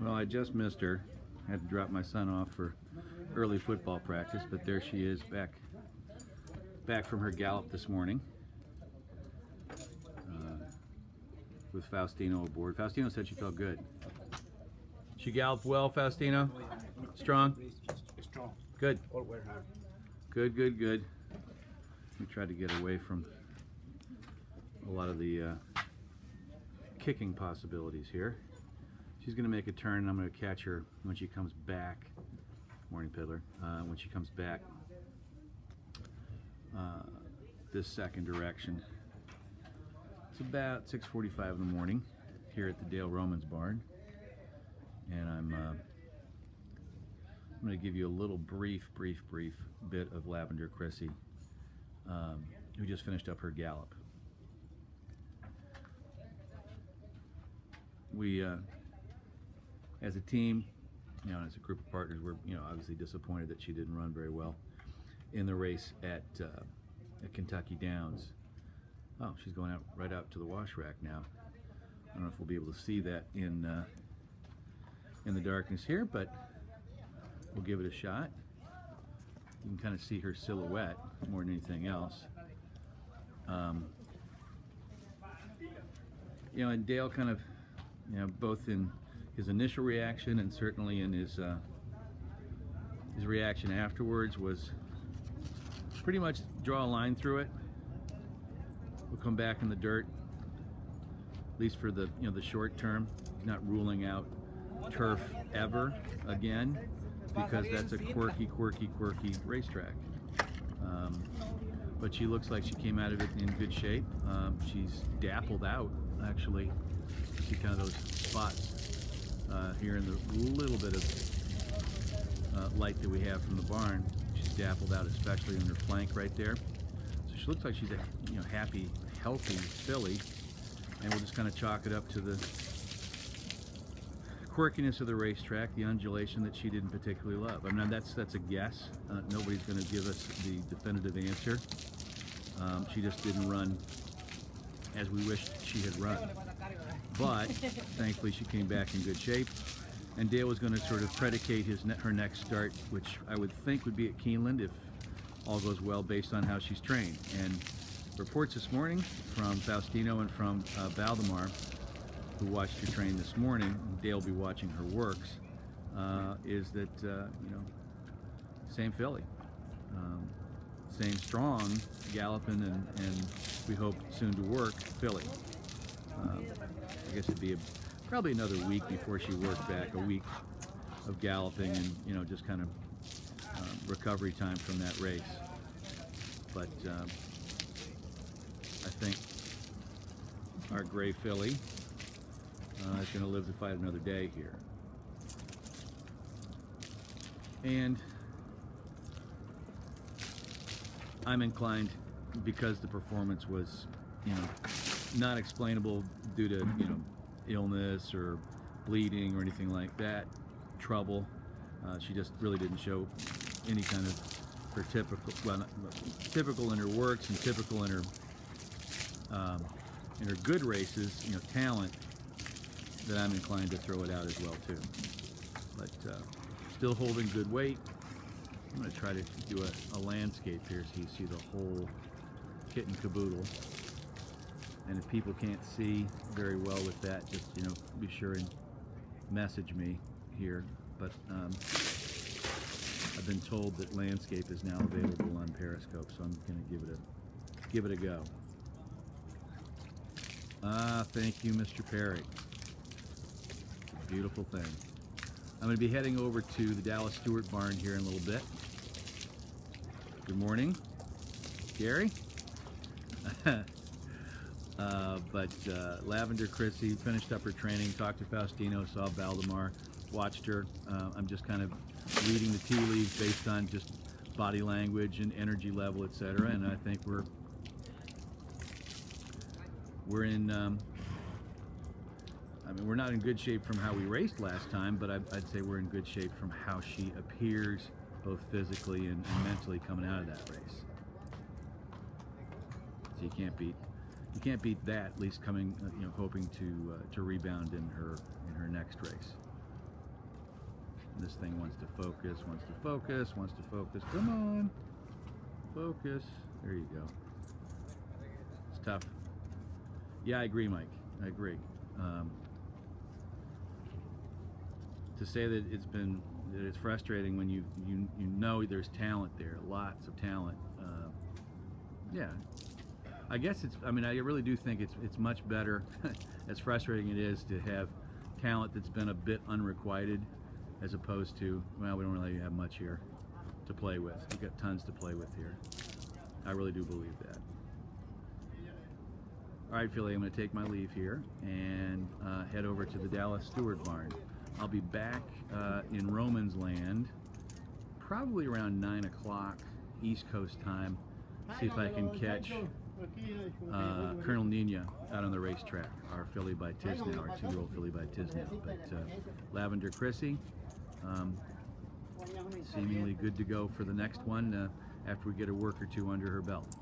Well, I just missed her. I had to drop my son off for early football practice, but there she is, back from her gallop this morning with Faustino aboard. Faustino said she felt good. She galloped well, Faustino? Strong? Strong. Good. Good, good, good. We tried to get away from a lot of the kicking possibilities here. She's going to make a turn, and I'm going to catch her when she comes back. Morning, Piddler. When she comes back this second direction. It's about 6:45 in the morning here at the Dale Romans barn, and I'm going to give you a little brief bit of Lavender Chrissie, who just finished up her gallop. We, as a team, as a group of partners, we're obviously disappointed that she didn't run very well in the race at Kentucky Downs. Oh, she's going right out to the wash rack now. I don't know if we'll be able to see that in the darkness here, but we'll give it a shot. You can kind of see her silhouette more than anything else. And Dale kind of, both in his initial reaction and certainly in his reaction afterwards, was pretty much draw a line through it. We'll come back in the dirt, at least for the the short term. He's not ruling out turf ever again, because that's a quirky racetrack. But she looks like she came out of it in good shape. She's dappled out, actually. You see kind of those spots here in the little bit of light that we have from the barn. She's dappled out, especially in her flank right there. So she looks like she's a happy, healthy filly, and we'll just kind of chalk it up to the quirkiness of the racetrack, the undulation that she didn't particularly love. I mean, that's a guess. Nobody's going to give us the definitive answer. She just didn't run as we wished she had run. But thankfully she came back in good shape, and Dale was going to sort of predicate her next start, which I would think would be at Keeneland if all goes well, based on how she's trained. And reports this morning from Faustino and from Valdemar, who watched her train this morning, Dale will be watching her works, is that same filly, same strong, galloping and we hope soon to work filly. I guess it'd be probably another week before she worked back, a week of galloping and just kind of recovery time from that race. But I think our gray filly is going to live to fight another day here. And I'm inclined, because the performance was, not explainable due to, illness or bleeding or anything like that, trouble. She just really didn't show any kind of her typical in her works and typical in her good races, talent, that I'm inclined to throw it out as well too. But still holding good weight. I'm going to try to do a landscape here so you see the whole kit and caboodle. And if people can't see very well with that, just be sure and message me here. But I've been told that landscape is now available on Periscope, so I'm going to give it a go. Thank you, Mr. Perry. Beautiful thing. I'm going to be heading over to the Dallas Stewart barn here in a little bit. Good morning, Gary. But Lavender Chrissie finished up her training, talked to Faustino, saw Valdemar, watched her. I'm just kind of reading the tea leaves based on just body language and energy level, etc. And I think we're in. I mean, we're not in good shape from how we raced last time, but I'd say we're in good shape from how she appears, both physically and mentally, coming out of that race. So you can't beat that. At least coming, hoping to rebound in her next race. This thing wants to focus, wants to focus, wants to focus. Come on. Focus. There you go. It's tough. Yeah, I agree, Mike. I agree. To say that it's frustrating when you know there's talent there, lots of talent. Yeah, I guess I mean, I really do think it's much better. As frustrating it is to have talent that's been a bit unrequited, as opposed to, well, we don't really have much here to play with. We've got tons to play with here. I really do believe that. All right, Philly, I'm going to take my leave here and head over to the Dallas Stewart Barn. I'll be back in Romans Land probably around 9 o'clock East Coast time. See if I can catch Colonel Nina out on the racetrack, our filly by Tisnell, our 2-year-old filly by Tisnell. But Lavender Chrissie, seemingly good to go for the next one after we get a work or two under her belt.